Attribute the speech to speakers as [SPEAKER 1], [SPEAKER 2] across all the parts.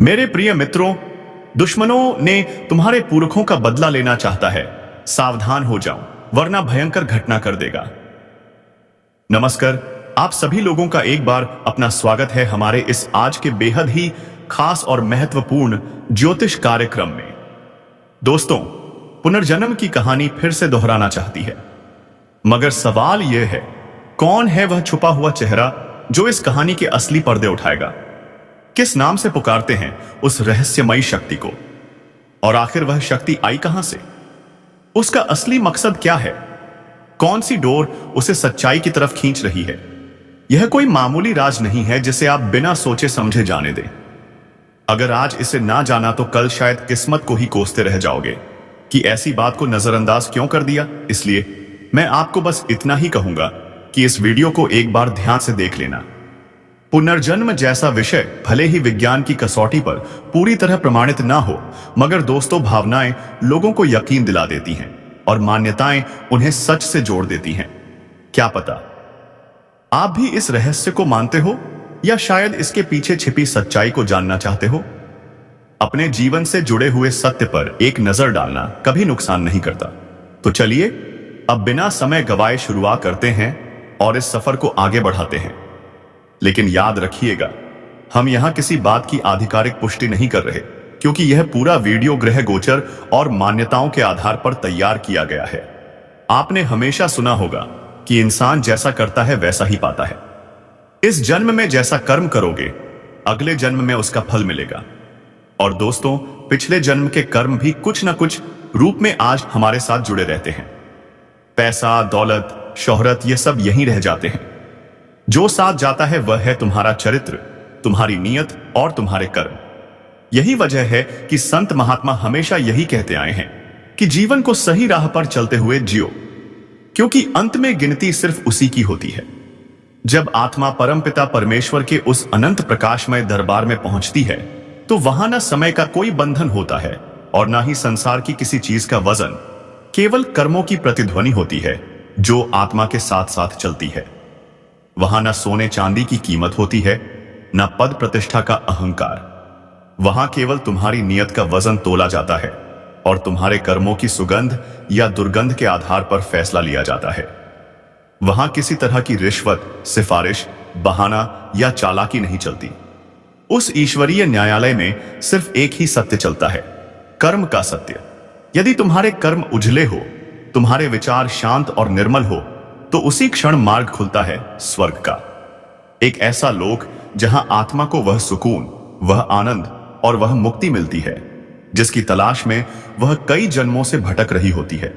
[SPEAKER 1] मेरे प्रिय मित्रों, दुश्मनों ने तुम्हारे पुरखों का बदला लेना चाहता है। सावधान हो जाओ, वरना भयंकर घटना कर देगा। नमस्कार, आप सभी लोगों का एक बार अपना स्वागत है हमारे इस आज के बेहद ही खास और महत्वपूर्ण ज्योतिष कार्यक्रम में। दोस्तों, पुनर्जन्म की कहानी फिर से दोहराना चाहती है, मगर सवाल यह है, कौन है वह छुपा हुआ चेहरा जो इस कहानी के असली पर्दे उठाएगा? किस नाम से पुकारते हैं उस रहस्यमयी शक्ति को? और आखिर वह शक्ति आई कहां से? उसका असली मकसद क्या है? कौन सी डोर उसे सच्चाई की तरफ खींच रही है? यह कोई मामूली राज नहीं है जिसे आप बिना सोचे समझे जाने दें। अगर आज इसे ना जाना तो कल शायद किस्मत को ही कोसते रह जाओगे कि ऐसी बात को नजरअंदाज क्यों कर दिया। इसलिए मैं आपको बस इतना ही कहूंगा कि इस वीडियो को एक बार ध्यान से देख लेना। पुनर्जन्म जैसा विषय भले ही विज्ञान की कसौटी पर पूरी तरह प्रमाणित ना हो, मगर दोस्तों, भावनाएं लोगों को यकीन दिला देती हैं और मान्यताएं उन्हें सच से जोड़ देती हैं। क्या पता आप भी इस रहस्य को मानते हो, या शायद इसके पीछे छिपी सच्चाई को जानना चाहते हो। अपने जीवन से जुड़े हुए सत्य पर एक नजर डालना कभी नुकसान नहीं करता। तो चलिए अब बिना समय गवाए शुरुआत करते हैं और इस सफर को आगे बढ़ाते हैं। लेकिन याद रखिएगा, हम यहां किसी बात की आधिकारिक पुष्टि नहीं कर रहे, क्योंकि यह पूरा वीडियो ग्रह गोचर और मान्यताओं के आधार पर तैयार किया गया है। आपने हमेशा सुना होगा कि इंसान जैसा करता है वैसा ही पाता है। इस जन्म में जैसा कर्म करोगे, अगले जन्म में उसका फल मिलेगा। और दोस्तों, पिछले जन्म के कर्म भी कुछ ना कुछ रूप में आज हमारे साथ जुड़े रहते हैं। पैसा, दौलत, शोहरत, ये सब यहीं रह जाते हैं। जो साथ जाता है वह है तुम्हारा चरित्र, तुम्हारी नीयत और तुम्हारे कर्म। यही वजह है कि संत महात्मा हमेशा यही कहते आए हैं कि जीवन को सही राह पर चलते हुए जियो, क्योंकि अंत में गिनती सिर्फ उसी की होती है। जब आत्मा परमपिता परमेश्वर के उस अनंत प्रकाशमय दरबार में पहुंचती है, तो वहां न समय का कोई बंधन होता है और ना ही संसार की किसी चीज का वजन। केवल कर्मों की प्रतिध्वनि होती है जो आत्मा के साथ साथ चलती है। वहां न सोने चांदी की कीमत होती है, न पद प्रतिष्ठा का अहंकार। वहां केवल तुम्हारी नियत का वजन तोला जाता है और तुम्हारे कर्मों की सुगंध या दुर्गंध के आधार पर फैसला लिया जाता है। वहां किसी तरह की रिश्वत, सिफारिश, बहाना या चालाकी नहीं चलती। उस ईश्वरीय न्यायालय में सिर्फ एक ही सत्य चलता है, कर्म का सत्य। यदि तुम्हारे कर्म उजले हो, तुम्हारे विचार शांत और निर्मल हो, तो उसी क्षण मार्ग खुलता है स्वर्ग का। एक ऐसा लोक जहां आत्मा को वह सुकून, वह आनंद और वह मुक्ति मिलती है जिसकी तलाश में वह कई जन्मों से भटक रही होती है।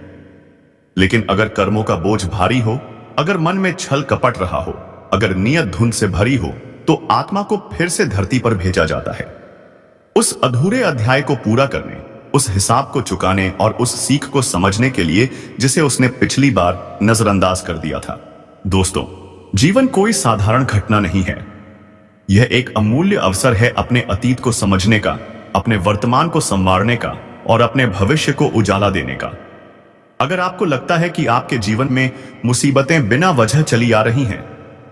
[SPEAKER 1] लेकिन अगर कर्मों का बोझ भारी हो, अगर मन में छल कपट रहा हो, अगर नियत धुन से भरी हो, तो आत्मा को फिर से धरती पर भेजा जाता है, उस अधूरे अध्याय को पूरा करने, उस हिसाब को चुकाने और उस सीख को समझने के लिए जिसे उसने पिछली बार नजरअंदाज कर दिया था। दोस्तों, जीवन कोई साधारण घटना नहीं है। यह एक अमूल्य अवसर है अपने अतीत को समझने का, अपने वर्तमान को संवारने का और अपने भविष्य को उजाला देने का। अगर आपको लगता है कि आपके जीवन में मुसीबतें बिना वजह चली आ रही हैं,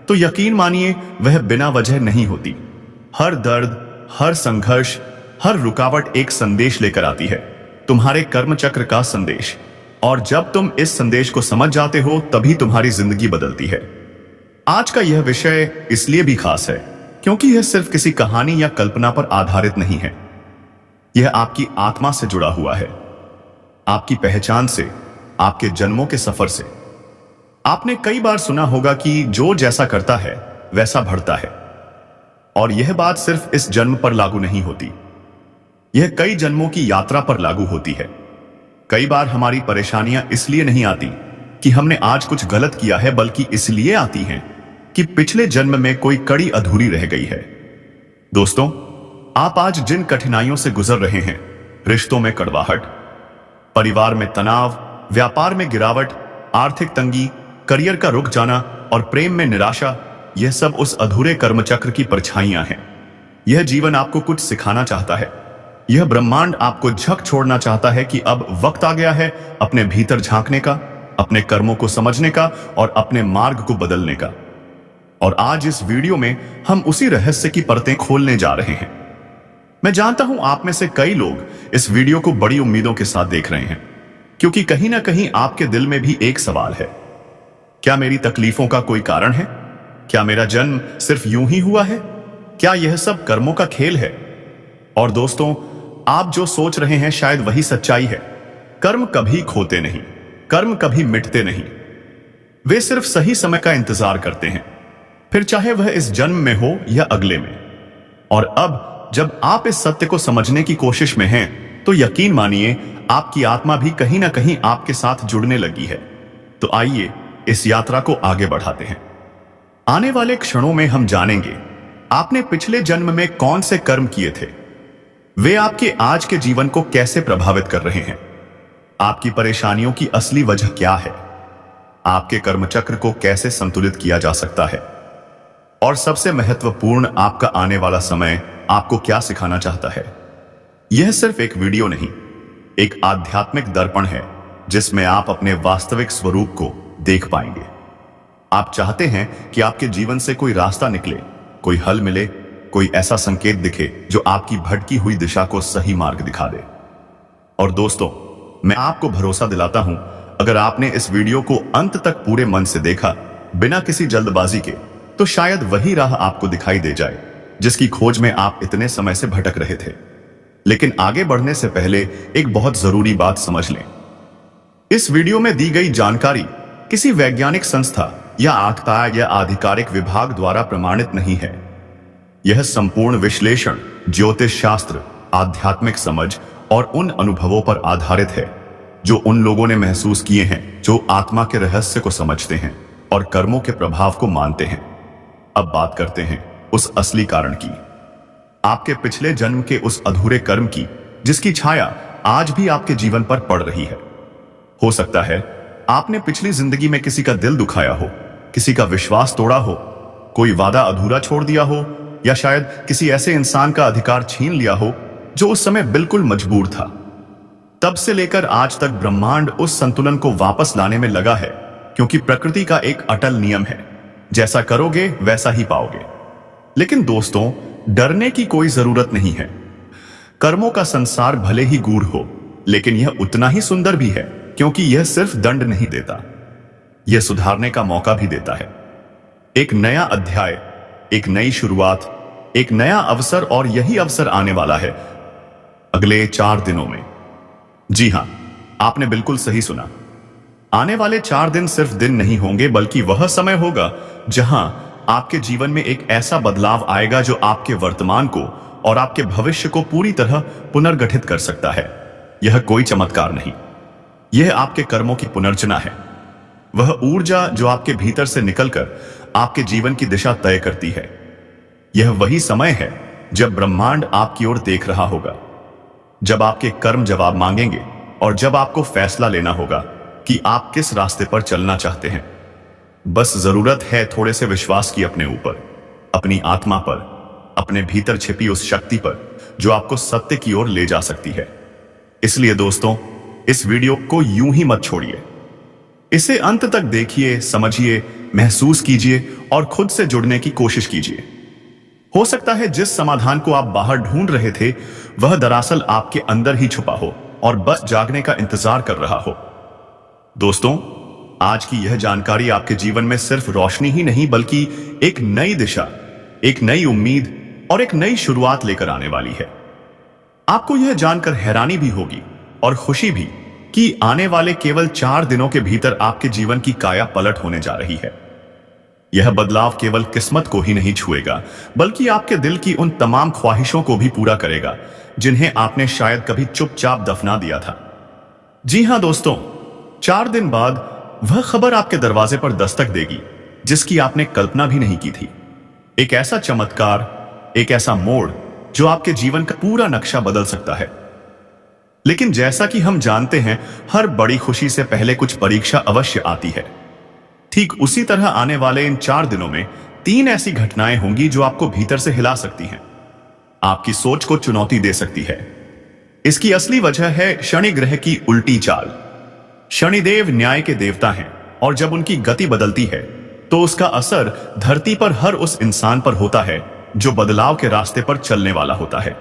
[SPEAKER 1] तो यकीन मानिए वह बिना वजह नहीं होती। हर दर्द, हर संघर्ष, हर रुकावट एक संदेश लेकर आती है, तुम्हारे कर्म चक्र का संदेश। और जब तुम इस संदेश को समझ जाते हो, तभी तुम्हारी जिंदगी बदलती है। आज का यह विषय इसलिए भी खास है क्योंकि यह सिर्फ किसी कहानी या कल्पना पर आधारित नहीं है। यह आपकी आत्मा से जुड़ा हुआ है, आपकी पहचान से, आपके जन्मों के सफर से। आपने कई बार सुना होगा कि जो जैसा करता है वैसा बढ़ता है, और यह बात सिर्फ इस जन्म पर लागू नहीं होती, यह कई जन्मों की यात्रा पर लागू होती है। कई बार हमारी परेशानियां इसलिए नहीं आती कि हमने आज कुछ गलत किया है, बल्कि इसलिए आती हैं कि पिछले जन्म में कोई कड़ी अधूरी रह गई है। दोस्तों, आप आज जिन कठिनाइयों से गुजर रहे हैं, रिश्तों में कड़वाहट, परिवार में तनाव, व्यापार में गिरावट, आर्थिक तंगी, करियर का रुक जाना और प्रेम में निराशा, यह सब उस अधूरे कर्मचक्र की परछाइयां हैं। यह जीवन आपको कुछ सिखाना चाहता है। यह ब्रह्मांड आपको झक छोड़ना चाहता है कि अब वक्त आ गया है अपने भीतर झांकने का, अपने कर्मों को समझने का और अपने मार्ग को बदलने का। और आज इस वीडियो में हम उसी रहस्य की परतें खोलने जा रहे हैं। मैं जानता हूं आप में से कई लोग इस वीडियो को बड़ी उम्मीदों के साथ देख रहे हैं, क्योंकि कहीं ना कहीं आपके दिल में भी एक सवाल है। क्या मेरी तकलीफों का कोई कारण है? क्या मेरा जन्म सिर्फ यूं ही हुआ है? क्या यह सब कर्मों का खेल है? और दोस्तों, आप जो सोच रहे हैं शायद वही सच्चाई है। कर्म कभी खोते नहीं, कर्म कभी मिटते नहीं। वे सिर्फ सही समय का इंतजार करते हैं, फिर चाहे वह इस जन्म में हो या अगले में। और अब जब आप इस सत्य को समझने की कोशिश में हैं, तो यकीन मानिए आपकी आत्मा भी कहीं ना कहीं आपके साथ जुड़ने लगी है। तो आइए इस यात्रा को आगे बढ़ाते हैं। आने वाले क्षणों में हम जानेंगे आपने पिछले जन्म में कौन से कर्म किए थे, वे आपके आज के जीवन को कैसे प्रभावित कर रहे हैं, आपकी परेशानियों की असली वजह क्या है, आपके कर्मचक्र को कैसे संतुलित किया जा सकता है, और सबसे महत्वपूर्ण, आपका आने वाला समय आपको क्या सिखाना चाहता है। यह सिर्फ एक वीडियो नहीं, एक आध्यात्मिक दर्पण है जिसमें आप अपने वास्तविक स्वरूप को देख पाएंगे। आप चाहते हैं कि आपके जीवन से कोई रास्ता निकले, कोई हल मिले, कोई ऐसा संकेत दिखे जो आपकी भटकी हुई दिशा को सही मार्ग दिखा दे। और दोस्तों, मैं आपको भरोसा दिलाता हूं, अगर आपने इस वीडियो को अंत तक पूरे मन से देखा, बिना किसी जल्दबाजी के, तो शायद वही राह आपको दिखाई दे जाए जिसकी खोज में आप इतने समय से भटक रहे थे। लेकिन आगे बढ़ने से पहले एक बहुत जरूरी बात समझ लें। इस वीडियो में दी गई जानकारी किसी वैज्ञानिक संस्था या आधिकारिक विभाग द्वारा प्रमाणित नहीं है। यह संपूर्ण विश्लेषण ज्योतिष शास्त्र, आध्यात्मिक समझ और उन अनुभवों पर आधारित है जो उन लोगों ने महसूस किए हैं जो आत्मा के रहस्य को समझते हैं और कर्मों के प्रभाव को मानते हैं। अब बात करते हैं उस असली कारण की, आपके पिछले जन्म के उस अधूरे कर्म की जिसकी छाया आज भी आपके जीवन पर पड़ रही है। हो सकता है आपने पिछली जिंदगी में किसी का दिल दुखाया हो, किसी का विश्वास तोड़ा हो, कोई वादा अधूरा छोड़ दिया हो, या शायद किसी ऐसे इंसान का अधिकार छीन लिया हो जो उस समय बिल्कुल मजबूर था। तब से लेकर आज तक ब्रह्मांड उस संतुलन को वापस लाने में लगा है, क्योंकि प्रकृति का एक अटल नियम है, जैसा करोगे वैसा ही पाओगे। लेकिन दोस्तों, डरने की कोई जरूरत नहीं है। कर्मों का संसार भले ही गूढ़ हो, लेकिन यह उतना ही सुंदर भी है, क्योंकि यह सिर्फ दंड नहीं देता, यह सुधारने का मौका भी देता है। एक नया अध्याय, एक नई शुरुआत, एक नया अवसर, और यही अवसर आने वाला है अगले 4 दिनों में। जी हां, आपने बिल्कुल सही सुना। आने वाले 4 दिन सिर्फ दिन नहीं होंगे, बल्कि वह समय होगा जहां आपके जीवन में एक ऐसा बदलाव आएगा जो आपके वर्तमान को और आपके भविष्य को पूरी तरह पुनर्गठित कर सकता है। यह कोई चमत्कार नहीं, यह आपके कर्मों की पुनर्रचना है। वह ऊर्जा जो आपके भीतर से निकलकर आपके जीवन की दिशा तय करती है। यह वही समय है जब ब्रह्मांड आपकी ओर देख रहा होगा, जब आपके कर्म जवाब मांगेंगे और जब आपको फैसला लेना होगा कि आप किस रास्ते पर चलना चाहते हैं। बस जरूरत है थोड़े से विश्वास की, अपने ऊपर, अपनी आत्मा पर, अपने भीतर छिपी उस शक्ति पर जो आपको सत्य की ओर ले जा सकती है। इसलिए दोस्तों, इस वीडियो को यूं ही मत छोड़िए। इसे अंत तक देखिए, समझिए, महसूस कीजिए और खुद से जुड़ने की कोशिश कीजिए। हो सकता है जिस समाधान को आप बाहर ढूंढ रहे थे वह दरअसल आपके अंदर ही छुपा हो और बस जागने का इंतजार कर रहा हो। दोस्तों, आज की यह जानकारी आपके जीवन में सिर्फ रोशनी ही नहीं, बल्कि एक नई दिशा, एक नई उम्मीद और एक नई शुरुआत लेकर आने वाली है। आपको यह जानकर हैरानी भी होगी और खुशी भी कि आने वाले केवल 4 दिनों के भीतर आपके जीवन की काया पलट होने जा रही है। यह बदलाव केवल किस्मत को ही नहीं छुएगा, बल्कि आपके दिल की उन तमाम ख्वाहिशों को भी पूरा करेगा जिन्हें आपने शायद कभी चुपचाप दफना दिया था। जी हां दोस्तों, 4 दिन बाद वह खबर आपके दरवाजे पर दस्तक देगी जिसकी आपने कल्पना भी नहीं की थी। एक ऐसा चमत्कार, एक ऐसा मोड़ जो आपके जीवन का पूरा नक्शा बदल सकता है। लेकिन जैसा कि हम जानते हैं, हर बड़ी खुशी से पहले कुछ परीक्षा अवश्य आती है। ठीक उसी तरह आने वाले इन 4 दिनों में 3 ऐसी घटनाएं होंगी जो आपको भीतर से हिला सकती हैं, आपकी सोच को चुनौती दे सकती है। इसकी असली वजह है शनि ग्रह की उल्टी चाल। शनिदेव न्याय के देवता हैं और जब उनकी गति बदलती है तो उसका असर धरती पर हर उस इंसान पर होता है जो बदलाव के रास्ते पर चलने वाला होता है।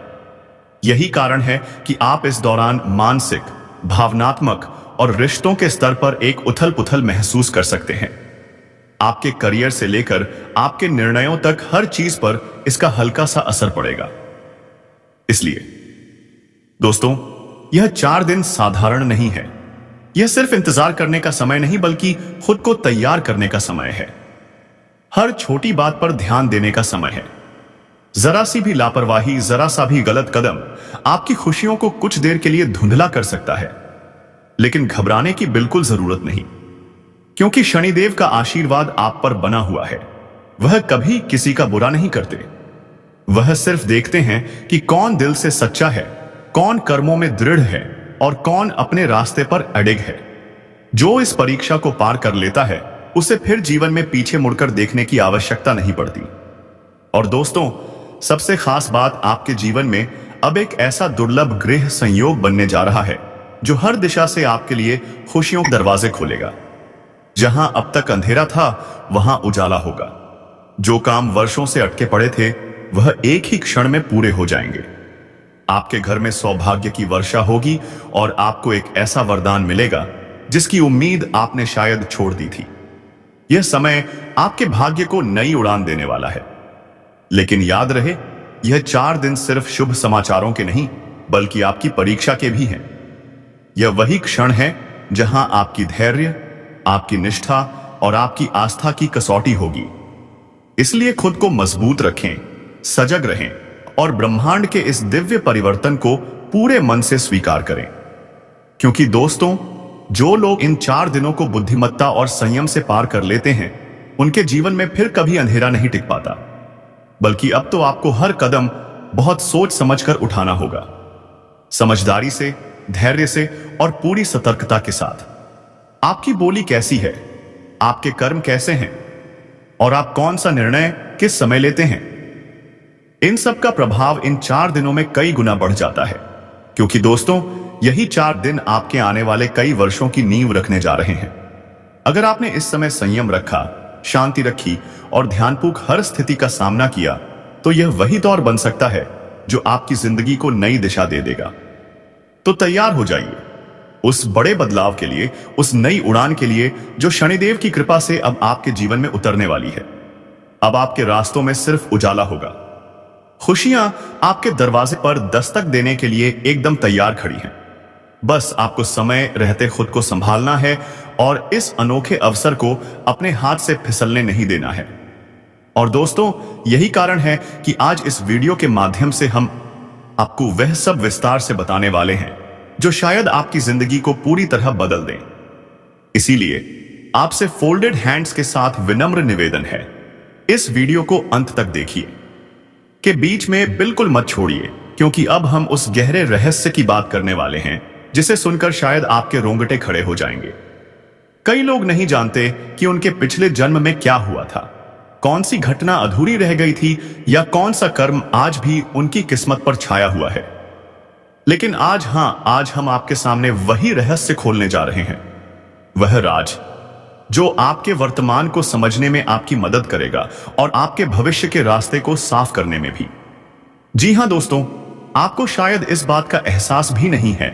[SPEAKER 1] यही कारण है कि आप इस दौरान मानसिक, भावनात्मक और रिश्तों के स्तर पर एक उथल पुथल महसूस कर सकते हैं। आपके करियर से लेकर आपके निर्णयों तक हर चीज पर इसका हल्का सा असर पड़ेगा। इसलिए दोस्तों, यह 4 दिन साधारण नहीं है। यह सिर्फ इंतजार करने का समय नहीं, बल्कि खुद को तैयार करने का समय है। हर छोटी बात पर ध्यान देने का समय है। जरा सी भी लापरवाही, जरा सा भी गलत कदम आपकी खुशियों को कुछ देर के लिए धुंधला कर सकता है। लेकिन घबराने की बिल्कुल जरूरत नहीं, क्योंकि शनिदेव का आशीर्वाद आप पर बना हुआ है। वह कभी किसी का बुरा नहीं करते। वह सिर्फ देखते हैं कि कौन दिल से सच्चा है, कौन कर्मों में दृढ़ है और कौन अपने रास्ते पर अडिग है। जो इस परीक्षा को पार कर लेता है, उसे फिर जीवन में पीछे मुड़कर देखने की आवश्यकता नहीं पड़ती। और दोस्तों, सबसे खास बात, आपके जीवन में अब एक ऐसा दुर्लभ ग्रह संयोग बनने जा रहा है जो हर दिशा से आपके लिए खुशियों के दरवाजे खोलेगा। जहां अब तक अंधेरा था, वहां उजाला होगा। जो काम वर्षों से अटके पड़े थे, वह एक ही क्षण में पूरे हो जाएंगे। आपके घर में सौभाग्य की वर्षा होगी और आपको एक ऐसा वरदान मिलेगा जिसकी उम्मीद आपने शायद छोड़ दी थी। यह समय आपके भाग्य को नई उड़ान देने वाला है। लेकिन याद रहे, यह 4 दिन सिर्फ शुभ समाचारों के नहीं, बल्कि आपकी परीक्षा के भी हैं। यह वही क्षण है जहां आपकी धैर्य, आपकी निष्ठा और आपकी आस्था की कसौटी होगी। इसलिए खुद को मजबूत रखें, सजग रहें और ब्रह्मांड के इस दिव्य परिवर्तन को पूरे मन से स्वीकार करें। क्योंकि दोस्तों, जो लोग इन 4 दिनों को बुद्धिमत्ता और संयम से पार कर लेते हैं, उनके जीवन में फिर कभी अंधेरा नहीं टिक पाता। बल्कि अब तो आपको हर कदम बहुत सोच समझकर उठाना होगा, समझदारी से, धैर्य से और पूरी सतर्कता के साथ। आपकी बोली कैसी है, आपके कर्म कैसे हैं और आप कौन सा निर्णय किस समय लेते हैं, इन सब का प्रभाव इन 4 दिनों में कई गुना बढ़ जाता है। क्योंकि दोस्तों, यही 4 दिन आपके आने वाले कई वर्षों की नींव रखने जा रहे हैं। अगर आपने इस समय संयम रखा, शांति रखी और ध्यानपूर्वक हर स्थिति का सामना किया, तो यह वही दौर बन सकता है जो आपकी जिंदगी को नई दिशा दे देगा। तो तैयार हो जाइए उस बड़े बदलाव के लिए, उस नई उड़ान के लिए जो शनिदेव की कृपा से अब आपके जीवन में उतरने वाली है। अब आपके रास्तों में सिर्फ उजाला होगा। खुशियां आपके दरवाजे पर दस्तक देने के लिए एकदम तैयार खड़ी हैं। बस आपको समय रहते खुद को संभालना है और इस अनोखे अवसर को अपने हाथ से फिसलने नहीं देना है। और दोस्तों, यही कारण है कि आज इस वीडियो के माध्यम से हम आपको वह सब विस्तार से बताने वाले हैं जो शायद आपकी जिंदगी को पूरी तरह बदल दें। इसीलिए आपसे फोल्डेड हैंड्स के साथ विनम्र निवेदन है, इस वीडियो को अंत तक देखिए, के बीच में बिल्कुल मत छोड़िए, क्योंकि अब हम उस गहरे रहस्य की बात करने वाले हैं जिसे सुनकर शायद आपके रोंगटे खड़े हो जाएंगे। कई लोग नहीं जानते कि उनके पिछले जन्म में क्या हुआ था, कौन सी घटना अधूरी रह गई थी या कौन सा कर्म आज भी उनकी किस्मत पर छाया हुआ है। लेकिन आज हम आपके सामने वही रहस्य खोलने जा रहे हैं, वह राज जो आपके वर्तमान को समझने में आपकी मदद करेगा और आपके भविष्य के रास्ते को साफ करने में भी। जी हां दोस्तों, आपको शायद इस बात का एहसास भी नहीं है,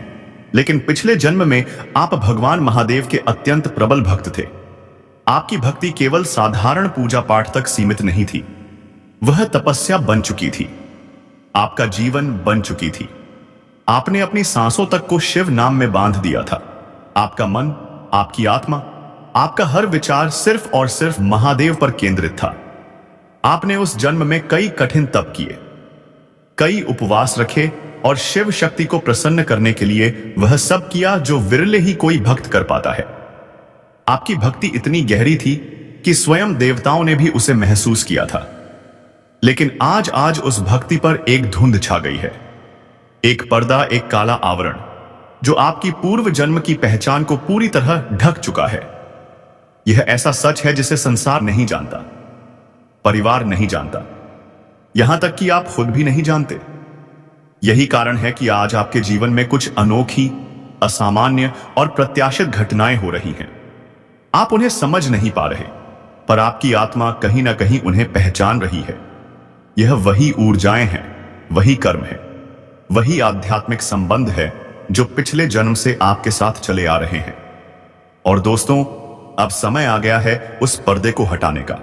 [SPEAKER 1] लेकिन पिछले जन्म में आप भगवान महादेव के अत्यंत प्रबल भक्त थे। आपकी भक्ति केवल साधारण पूजा पाठ तक सीमित नहीं थी, वह तपस्या बन चुकी थी, आपका जीवन बन चुकी थी। आपने अपनी सांसों तक को शिव नाम में बांध दिया था। आपका मन, आपकी आत्मा, आपका हर विचार सिर्फ और सिर्फ महादेव पर केंद्रित था। आपने उस जन्म में कई कठिन तप किए, कई उपवास रखे और शिव शक्ति को प्रसन्न करने के लिए वह सब किया जो विरले ही कोई भक्त कर पाता है। आपकी भक्ति इतनी गहरी थी कि स्वयं देवताओं ने भी उसे महसूस किया था। लेकिन आज उस भक्ति पर एक धुंध छा गई है, एक पर्दा, एक काला आवरण जो आपकी पूर्व जन्म की पहचान को पूरी तरह ढक चुका है। यह ऐसा सच है जिसे संसार नहीं जानता, परिवार नहीं जानता, यहां तक कि आप खुद भी नहीं जानते। यही कारण है कि आज आपके जीवन में कुछ अनोखी, असामान्य और प्रत्याशित घटनाएं हो रही हैं। आप उन्हें समझ नहीं पा रहे, पर आपकी आत्मा कहीं ना कहीं उन्हें पहचान रही है। यह वही ऊर्जाएं हैं, वही कर्म है वही आध्यात्मिक संबंध है जो पिछले जन्म से आपके साथ चले आ रहे हैं। और दोस्तों, अब समय आ गया है उस पर्दे को हटाने का,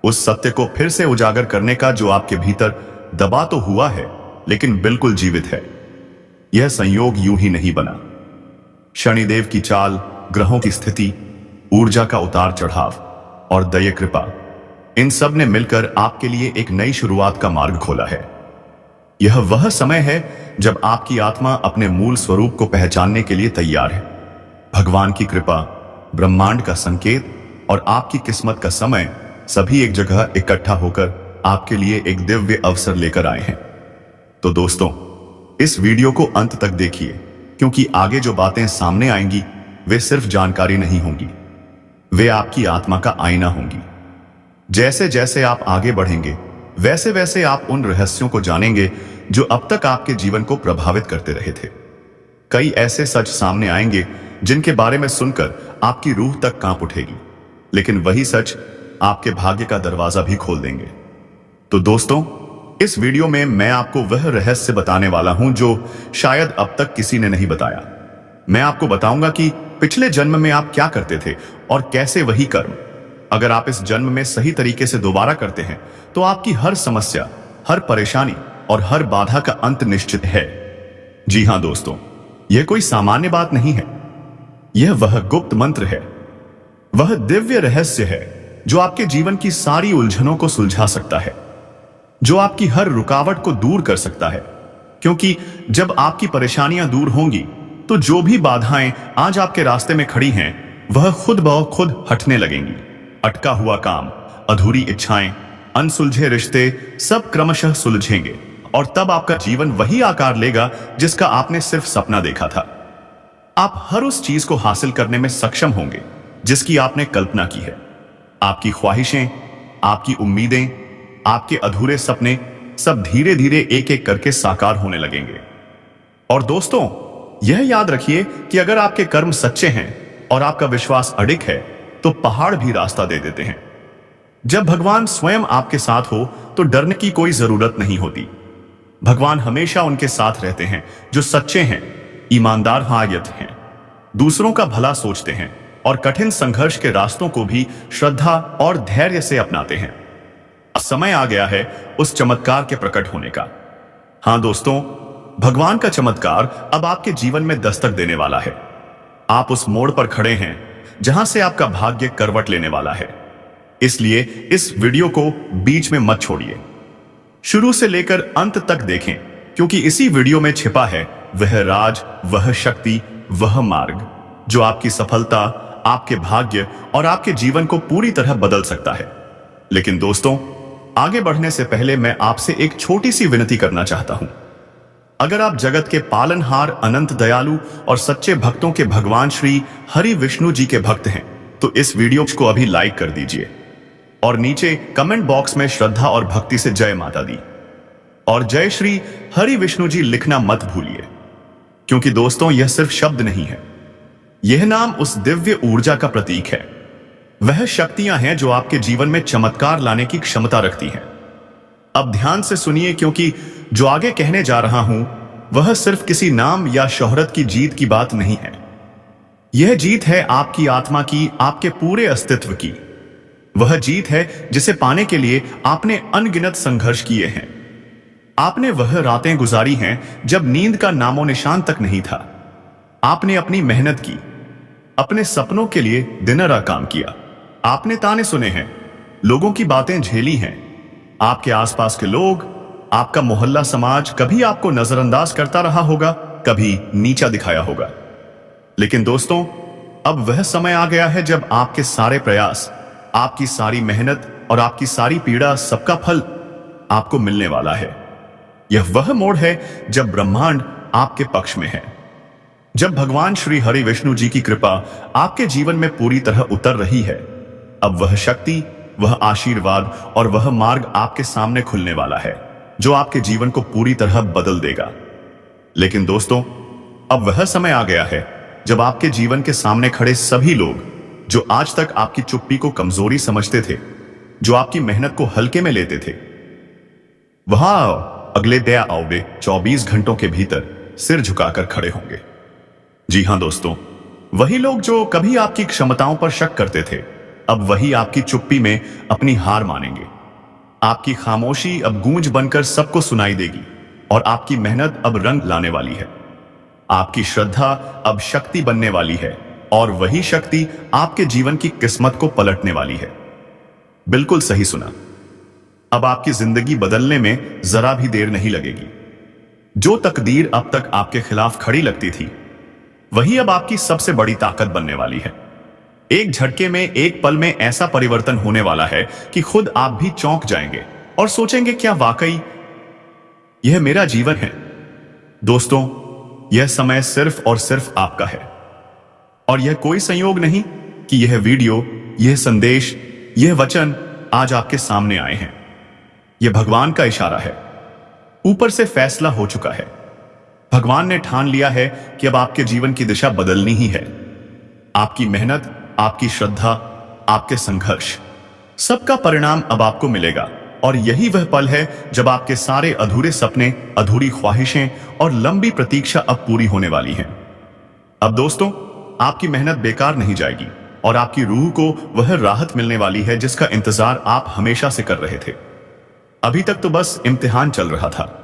[SPEAKER 1] उस सत्य को फिर से उजागर करने का जो आपके भीतर दबा तो हुआ है लेकिन बिल्कुल जीवित है। यह संयोग यूं ही नहीं बना। शनिदेव की चाल, ग्रहों की स्थिति, ऊर्जा का उतार चढ़ाव और दया कृपा, इन सब ने मिलकर आपके लिए एक नई शुरुआत का मार्ग खोला है। यह वह समय है जब आपकी आत्मा अपने मूल स्वरूप को पहचानने के लिए तैयार है। भगवान की कृपा, ब्रह्मांड का संकेत और आपकी किस्मत का समय सभी एक जगह इकट्ठा होकर आपके लिए एक दिव्य अवसर लेकर आए हैं। तो दोस्तों, इस वीडियो को अंत तक देखिए, क्योंकि आगे जो बातें सामने आएंगी वे सिर्फ जानकारी नहीं होंगी, वे आपकी आत्मा का आईना होंगी। जैसे जैसे आप आगे बढ़ेंगे वैसे वैसे आप उन रहस्यों को जानेंगे जो अब तक आपके जीवन को प्रभावित करते रहे थे। कई ऐसे सच सामने आएंगे जिनके बारे में सुनकर आपकी रूह तक कांप उठेगी, लेकिन वही सच आपके भाग्य का दरवाजा भी खोल देंगे। तो दोस्तों, इस वीडियो में मैं आपको वह रहस्य बताने वाला हूं जो शायद अब तक किसी ने नहीं बताया। मैं आपको बताऊंगा कि पिछले जन्म में आप क्या करते थे और कैसे वही कर्म अगर आप इस जन्म में सही तरीके से दोबारा करते हैं तो आपकी हर समस्या, हर परेशानी और हर बाधा का अंत निश्चित है। जी हां दोस्तों, यह कोई सामान्य बात नहीं है। यह वह गुप्त मंत्र है, वह दिव्य रहस्य है जो आपके जीवन की सारी उलझनों को सुलझा सकता है, जो आपकी हर रुकावट को दूर कर सकता है। क्योंकि जब आपकी परेशानियां दूर होंगी तो जो भी बाधाएं आज आपके रास्ते में खड़ी हैं वह खुद ब खुद हटने लगेंगी। अटका हुआ काम, अधूरी इच्छाएं, अनसुलझे रिश्ते सब क्रमशः सुलझेंगे और तब आपका जीवन वही आकार लेगा जिसका आपने सिर्फ सपना देखा था। आप हर उस चीज को हासिल करने में सक्षम होंगे जिसकी आपने कल्पना की है। आपकी ख्वाहिशें, आपकी उम्मीदें, आपके अधूरे सपने सब धीरे धीरे एक एक करके साकार होने लगेंगे। और दोस्तों, यह याद रखिए कि अगर आपके कर्म सच्चे हैं और आपका विश्वास अडिग है तो पहाड़ भी रास्ता दे देते हैं। जब भगवान स्वयं आपके साथ हो तो डरने की कोई जरूरत नहीं होती। भगवान हमेशा उनके साथ रहते हैं जो सच्चे हैं, ईमानदार हैं, दूसरों का भला सोचते हैं और कठिन संघर्ष के रास्तों को भी श्रद्धा और धैर्य से अपनाते हैं। समय आ गया है उस चमत्कार के प्रकट होने का। हां दोस्तों, भगवान का चमत्कार अब आपके जीवन में दस्तक देने वाला है। आप उस मोड़ पर खड़े हैं जहां से आपका भाग्य करवट लेने वाला है। इसलिए इस वीडियो को बीच में मत छोड़िए, शुरू से लेकर अंत तक देखें, क्योंकि इसी वीडियो में छिपा है वह राज, वह शक्ति, वह मार्ग जो आपकी सफलता, आपके भाग्य और आपके जीवन को पूरी तरह बदल सकता है। लेकिन दोस्तों, आगे बढ़ने से पहले मैं आपसे एक छोटी सी विनती करना चाहता हूं। अगर आप जगत के पालनहार, अनंत दयालु और सच्चे भक्तों के भगवान श्री हरि विष्णु जी के भक्त हैं तो इस वीडियो को अभी लाइक कर दीजिए और नीचे कमेंट बॉक्स में श्रद्धा और भक्ति से जय माता दी और जय श्री हरि विष्णु जी लिखना मत भूलिए। क्योंकि दोस्तों, यह सिर्फ शब्द नहीं है, यह नाम उस दिव्य ऊर्जा का प्रतीक है। वह शक्तियां हैं जो आपके जीवन में चमत्कार लाने की क्षमता रखती हैं। अब ध्यान से सुनिए, क्योंकि जो आगे कहने जा रहा हूं वह सिर्फ किसी नाम या शोहरत की जीत की बात नहीं है। यह जीत है आपकी आत्मा की, आपके पूरे अस्तित्व की। वह जीत है जिसे पाने के लिए आपने अनगिनत संघर्ष किए हैं। आपने वह रातें गुजारी हैं जब नींद का नामो निशान तक नहीं था। आपने अपनी मेहनत की, अपने सपनों के लिए दिन रात काम किया। आपने ताने सुने हैं, लोगों की बातें झेली हैं। आपके आसपास के लोग, आपका मोहल्ला समाज कभी आपको नजरअंदाज करता रहा होगा, कभी नीचा दिखाया होगा। लेकिन दोस्तों, अब वह समय आ गया है जब आपके सारे प्रयास, आपकी सारी मेहनत और आपकी सारी पीड़ा, सबका फल आपको मिलने वाला है। यह वह मोड़ है जब ब्रह्मांड आपके पक्ष में है, जब भगवान श्री हरि विष्णु जी की कृपा आपके जीवन में पूरी तरह उतर रही है। अब वह शक्ति, वह आशीर्वाद और वह मार्ग आपके सामने खुलने वाला है जो आपके जीवन को पूरी तरह बदल देगा। लेकिन दोस्तों, अब वह समय आ गया है जब आपके जीवन के सामने खड़े सभी लोग जो आज तक आपकी चुप्पी को कमजोरी समझते थे, जो आपकी मेहनत को हल्के में लेते थे, वह अगले 24 घंटों के भीतर सिर झुकाकर खड़े होंगे। जी हां दोस्तों, वही लोग जो कभी आपकी क्षमताओं पर शक करते थे, अब वही आपकी चुप्पी में अपनी हार मानेंगे। आपकी खामोशी अब गूंज बनकर सबको सुनाई देगी और आपकी मेहनत अब रंग लाने वाली है। आपकी श्रद्धा अब शक्ति बनने वाली है और वही शक्ति आपके जीवन की किस्मत को पलटने वाली है। बिल्कुल सही सुना। अब आपकी जिंदगी बदलने में जरा भी देर नहीं लगेगी। जो तकदीर अब तक आपके खिलाफ खड़ी लगती थी, वही अब आपकी सबसे बड़ी ताकत बनने वाली है। एक झटके में, एक पल में ऐसा परिवर्तन होने वाला है कि खुद आप भी चौंक जाएंगे और सोचेंगे, क्या वाकई यह मेरा जीवन है? दोस्तों, यह समय सिर्फ और सिर्फ आपका है और यह कोई संयोग नहीं कि यह वीडियो, यह संदेश, यह वचन आज आपके सामने आए हैं। यह भगवान का इशारा है। ऊपर से फैसला हो चुका है। भगवान ने ठान लिया है कि अब आपके जीवन की दिशा बदलनी ही है। आपकी मेहनत, आपकी श्रद्धा, आपके संघर्ष, सबका परिणाम अब आपको मिलेगा और यही वह पल है जब आपके सारे अधूरे सपने, अधूरी ख्वाहिशें और लंबी प्रतीक्षा अब पूरी होने वाली हैं। अब दोस्तों, आपकी मेहनत बेकार नहीं जाएगी और आपकी रूह को वह राहत मिलने वाली है जिसका इंतजार आप हमेशा से कर रहे थे। अभी तक तो बस इम्तिहान चल रहा था।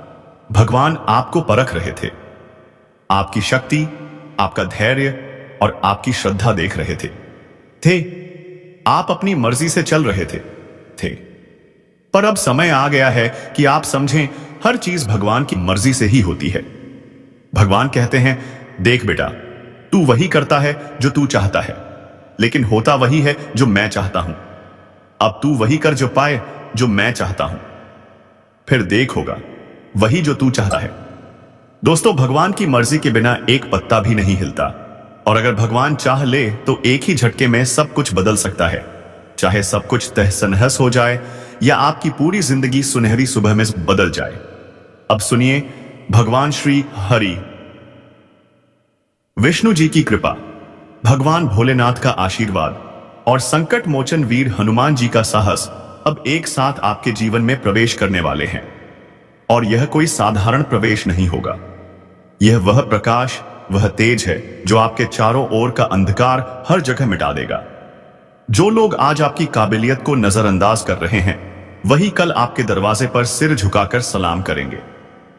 [SPEAKER 1] भगवान आपको परख रहे थे। आपकी शक्ति, आपका धैर्य और आपकी श्रद्धा देख रहे थे। आप अपनी मर्जी से चल रहे थे। पर अब समय आ गया है कि आप समझें, हर चीज भगवान की मर्जी से ही होती है। भगवान कहते हैं, देख बेटा, तू वही करता है जो तू चाहता है, लेकिन होता वही है जो मैं चाहता हूं। अब तू वही कर जो पाए जो मैं चाहता हूं, फिर देख होगा वही जो तू चाहता है। दोस्तों, भगवान की मर्जी के बिना एक पत्ता भी नहीं हिलता और अगर भगवान चाह ले तो एक ही झटके में सब कुछ बदल सकता है। चाहे सब कुछ तहस नहस हो जाए या आपकी पूरी जिंदगी सुनहरी सुबह में बदल जाए। अब सुनिए, भगवान श्री हरि विष्णु जी की कृपा, भगवान भोलेनाथ का आशीर्वाद और संकट मोचन वीर हनुमान जी का साहस अब एक साथ आपके जीवन में प्रवेश करने वाले हैं। और यह कोई साधारण प्रवेश नहीं होगा। यह वह प्रकाश, वह तेज है जो आपके चारों ओर का अंधकार हर जगह मिटा देगा। जो लोग आज आपकी काबिलियत को नजरअंदाज कर रहे हैं, वही कल आपके दरवाजे पर सिर झुकाकर सलाम करेंगे।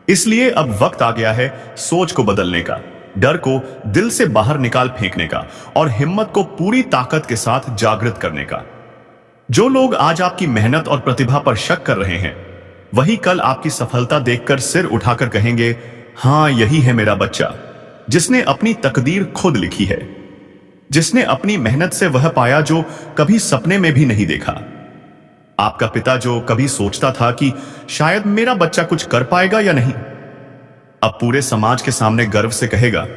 [SPEAKER 1] इसलिए अब वक्त आ गया है सोच को बदलने का, डर को दिल से बाहर निकाल फेंकने का और हिम्मत को पूरी ताकत के साथ जागृत करने का। जो लोग आज आपकी मेहनत और प्रतिभा पर शक कर रहे हैं, वही कल आपकी सफलता देखकर सिर उठाकर कहेंगे, हां, यही है मेरा बच्चा, जिसने अपनी तकदीर खुद लिखी है, जिसने अपनी मेहनत से वह पाया जो कभी सपने में भी नहीं देखा। आपका पिता जो कभी सोचता था कि शायद मेरा बच्चा कुछ कर पाएगा या नहीं, अब पूरे समाज के सामने गर्व से कहेगा,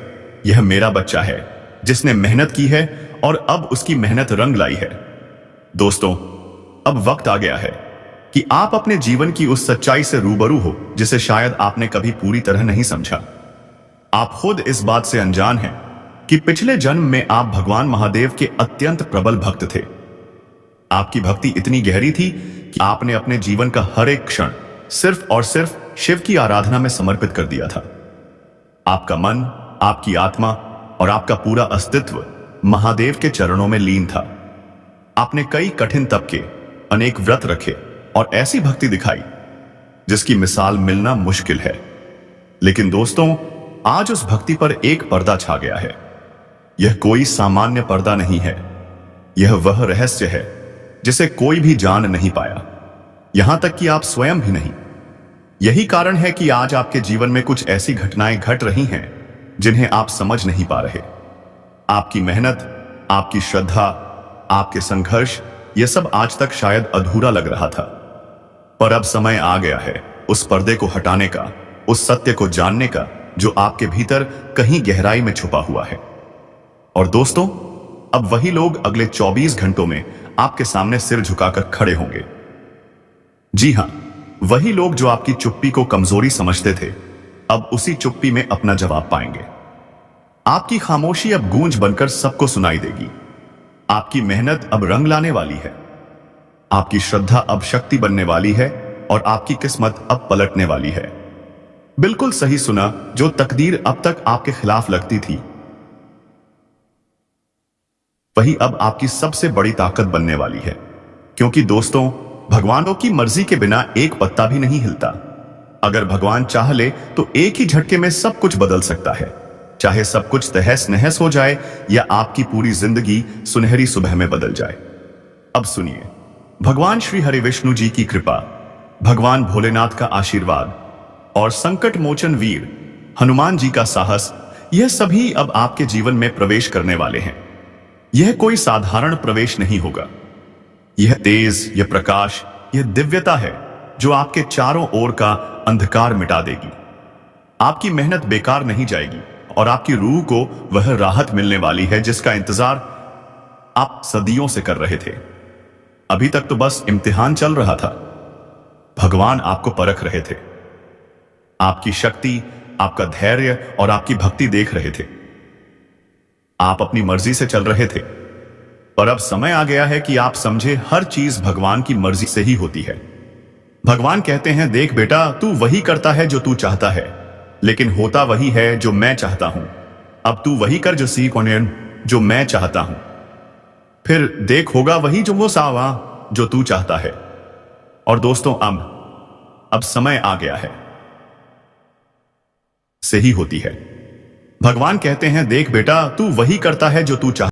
[SPEAKER 1] यह मेरा बच्चा है जिसने मेहनत की है और अब उसकी मेहनत रंग लाई है। दोस्तों, अब वक्त आ गया है कि आप अपने जीवन की उस सच्चाई से रूबरू हो जिसे शायद आपने कभी पूरी तरह नहीं समझा। आप खुद इस बात से अनजान हैं कि पिछले जन्म में आप भगवान महादेव के अत्यंत प्रबल भक्त थे। आपकी भक्ति इतनी गहरी थी कि आपने अपने जीवन का हर एक क्षण सिर्फ और सिर्फ शिव की आराधना में समर्पित कर दिया था। आपका मन, आपकी आत्मा और आपका पूरा अस्तित्व महादेव के चरणों में लीन था। आपने कई कठिन तप के, अनेक व्रत रखे और ऐसी भक्ति दिखाई जिसकी मिसाल मिलना मुश्किल है। लेकिन दोस्तों, आज उस भक्ति पर एक पर्दा छा गया है। यह कोई सामान्य पर्दा नहीं है। यह वह रहस्य है जिसे कोई भी जान नहीं पाया, यहां तक कि आप स्वयं भी नहीं। यही कारण है कि आज आपके जीवन में कुछ ऐसी घटनाएं घट रही हैं जिन्हें आप समझ नहीं पा रहे। आपकी मेहनत, आपकी श्रद्धा, आपके संघर्ष, यह सब आज तक शायद अधूरा लग रहा था, पर अब समय आ गया है उस पर्दे को हटाने का, उस सत्य को जानने का जो आपके भीतर कहीं गहराई में छुपा हुआ है। और दोस्तों, अब वही लोग अगले 24 घंटों में आपके सामने सिर झुकाकर खड़े होंगे। जी हां, वही लोग जो आपकी चुप्पी को कमजोरी समझते थे, अब उसी चुप्पी में अपना जवाब पाएंगे। आपकी खामोशी अब गूंज बनकर सबको सुनाई देगी। आपकी मेहनत अब रंग लाने वाली है। आपकी श्रद्धा अब शक्ति बनने वाली है और आपकी किस्मत अब पलटने वाली है। बिल्कुल सही सुना। जो तकदीर अब तक आपके खिलाफ लगती थी, वही अब आपकी सबसे बड़ी ताकत बनने वाली है। क्योंकि दोस्तों, भगवानों की मर्जी के बिना एक पत्ता भी नहीं हिलता। अगर भगवान चाह ले तो एक ही झटके में सब कुछ बदल सकता है। चाहे सब कुछ तहस नहस हो जाए या आपकी पूरी जिंदगी सुनहरी सुबह में बदल जाए। अब सुनिए, भगवान श्री हरि विष्णु जी की कृपा, भगवान भोलेनाथ का आशीर्वाद और संकट मोचन वीर हनुमान जी का साहस, यह सभी अब आपके जीवन में प्रवेश करने वाले हैं। यह कोई साधारण प्रवेश नहीं होगा। यह तेज, यह प्रकाश, यह दिव्यता है जो आपके चारों ओर का अंधकार मिटा देगी। आपकी मेहनत बेकार नहीं जाएगी और आपकी रूह को वह राहत मिलने वाली है जिसका इंतजार आप सदियों से कर रहे थे। अभी तक तो बस इम्तिहान चल रहा था। भगवान आपको परख रहे थे, आपकी शक्ति, आपका धैर्य और आपकी भक्ति देख रहे थे। आप अपनी मर्जी से चल रहे थे, पर अब समय आ गया है कि आप समझे हर चीज भगवान की मर्जी से ही होती है। भगवान कहते हैं, देख बेटा, तू वही करता है जो तू चाहता है, लेकिन होता वही है जो मैं चाहता हूं। अब तू वही कर जो मैं चाहता हूं, फिर देख होगा वही जो वो सावा जो तू चाहता है। और दोस्तों, अब समय आ गया है, सही होती है। भगवान कहते हैं, देख बेटा, तू वही करता है जो तू चाहता